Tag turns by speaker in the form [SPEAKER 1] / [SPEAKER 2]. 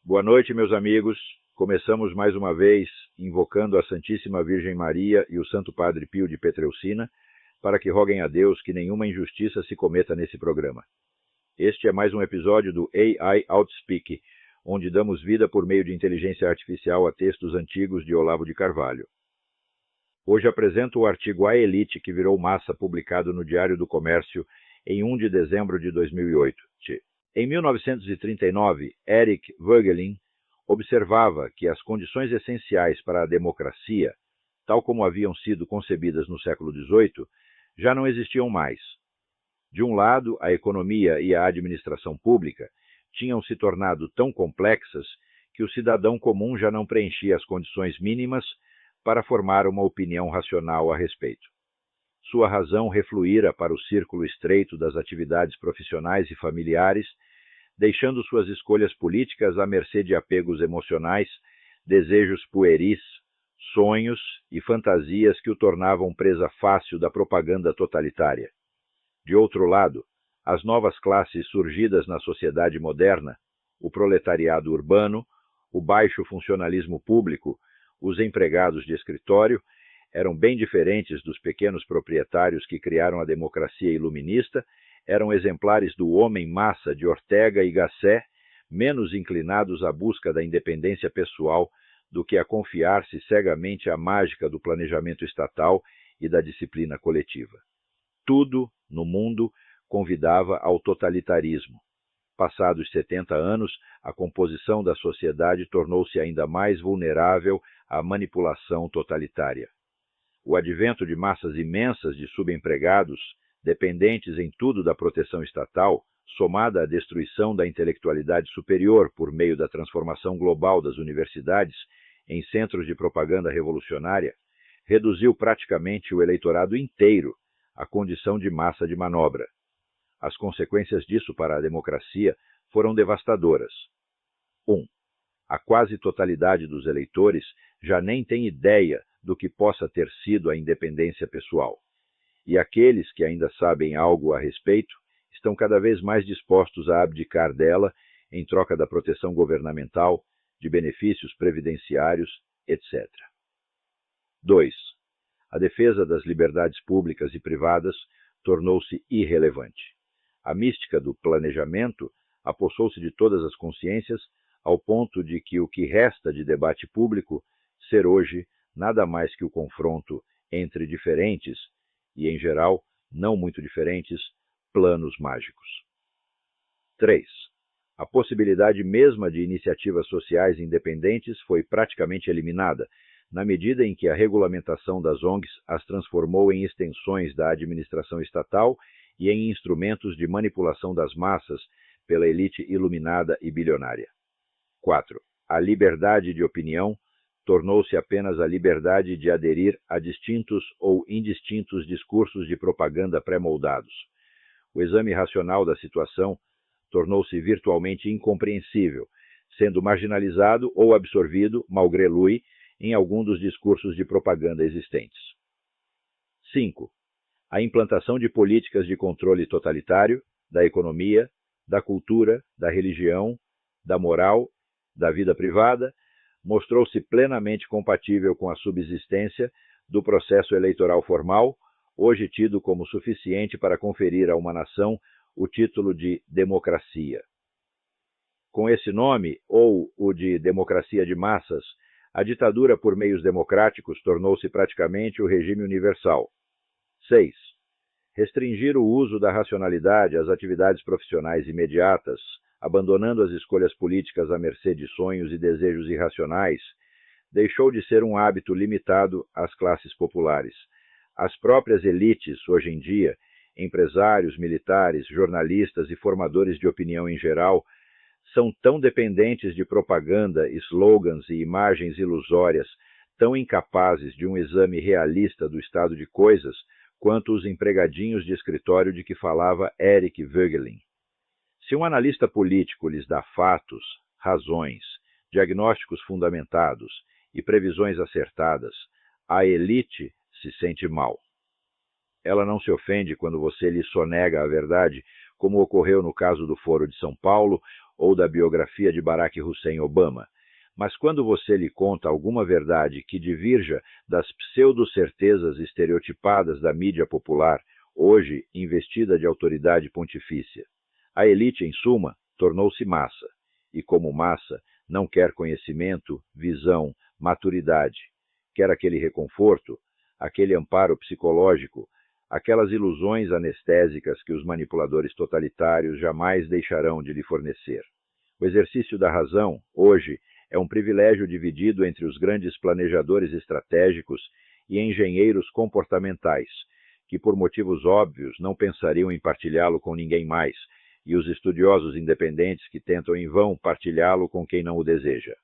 [SPEAKER 1] Boa noite, meus amigos. Começamos mais uma vez invocando a Santíssima Virgem Maria e o Santo Padre Pio de Petreucina para que roguem a Deus que nenhuma injustiça se cometa nesse programa. Este é mais um episódio do AI Outspeak, onde damos vida por meio de inteligência artificial a textos antigos de Olavo de Carvalho. Hoje apresento o artigo A Elite, que virou massa, publicado no Diário do Comércio em 1 de dezembro de 2008. Em 1939, Eric Voegelin observava que as condições essenciais para a democracia, tal como haviam sido concebidas no século XVIII, já não existiam mais. De um lado, a economia e a administração pública tinham se tornado tão complexas que o cidadão comum já não preenchia as condições mínimas para formar uma opinião racional a respeito. Sua razão refluíra para o círculo estreito das atividades profissionais e familiares, deixando suas escolhas políticas à mercê de apegos emocionais, desejos pueris, sonhos e fantasias que o tornavam presa fácil da propaganda totalitária. De outro lado, as novas classes surgidas na sociedade moderna, o proletariado urbano, o baixo funcionalismo público, os empregados de escritório, eram bem diferentes dos pequenos proprietários que criaram a democracia iluminista, eram exemplares do homem-massa de Ortega e Gasset, menos inclinados à busca da independência pessoal do que a confiar-se cegamente à mágica do planejamento estatal e da disciplina coletiva. Tudo, no mundo, convidava ao totalitarismo. Passados 70 anos, a composição da sociedade tornou-se ainda mais vulnerável à manipulação totalitária. O advento de massas imensas de subempregados, dependentes em tudo da proteção estatal, somada à destruição da intelectualidade superior por meio da transformação global das universidades em centros de propaganda revolucionária, reduziu praticamente o eleitorado inteiro à condição de massa de manobra. As consequências disso para a democracia foram devastadoras. 1. A quase totalidade dos eleitores já nem tem ideia do que possa ter sido a independência pessoal. E aqueles que ainda sabem algo a respeito estão cada vez mais dispostos a abdicar dela em troca da proteção governamental, de benefícios previdenciários, etc. 2. A defesa das liberdades públicas e privadas tornou-se irrelevante. A mística do planejamento apossou-se de todas as consciências ao ponto de que o que resta de debate público ser hoje nada mais que o confronto entre diferentes, e em geral não muito diferentes, planos mágicos. 3. A possibilidade mesma de iniciativas sociais independentes foi praticamente eliminada, na medida em que a regulamentação das ONGs as transformou em extensões da administração estatal e em instrumentos de manipulação das massas pela elite iluminada e bilionária. 4. A liberdade de opinião tornou-se apenas a liberdade de aderir a distintos ou indistintos discursos de propaganda pré-moldados. O exame racional da situação tornou-se virtualmente incompreensível, sendo marginalizado ou absorvido, malgré lui, em algum dos discursos de propaganda existentes. 5. A implantação de políticas de controle totalitário da economia, da cultura, da religião, da moral, da vida privada, mostrou-se plenamente compatível com a subsistência do processo eleitoral formal, hoje tido como suficiente para conferir a uma nação o título de democracia. Com esse nome, ou o de democracia de massas, a ditadura por meios democráticos tornou-se praticamente o regime universal. 6. Restringir o uso da racionalidade às atividades profissionais imediatas, abandonando as escolhas políticas à mercê de sonhos e desejos irracionais, deixou de ser um hábito limitado às classes populares. As próprias elites, hoje em dia, empresários, militares, jornalistas e formadores de opinião em geral, são tão dependentes de propaganda, slogans e imagens ilusórias, tão incapazes de um exame realista do estado de coisas, quanto os empregadinhos de escritório de que falava Eric Voegelin. Se um analista político lhes dá fatos, razões, diagnósticos fundamentados e previsões acertadas, a elite se sente mal. Ela não se ofende quando você lhe sonega a verdade, como ocorreu no caso do Foro de São Paulo, ou da biografia de Barack Hussein Obama, mas quando você lhe conta alguma verdade que divirja das pseudo-certezas estereotipadas da mídia popular, hoje investida de autoridade pontifícia. A elite, em suma, tornou-se massa, e como massa, não quer conhecimento, visão, maturidade. Quer aquele reconforto, aquele amparo psicológico, aquelas ilusões anestésicas que os manipuladores totalitários jamais deixarão de lhe fornecer. O exercício da razão, hoje, é um privilégio dividido entre os grandes planejadores estratégicos e engenheiros comportamentais, que por motivos óbvios não pensariam em partilhá-lo com ninguém mais, e os estudiosos independentes que tentam em vão partilhá-lo com quem não o deseja.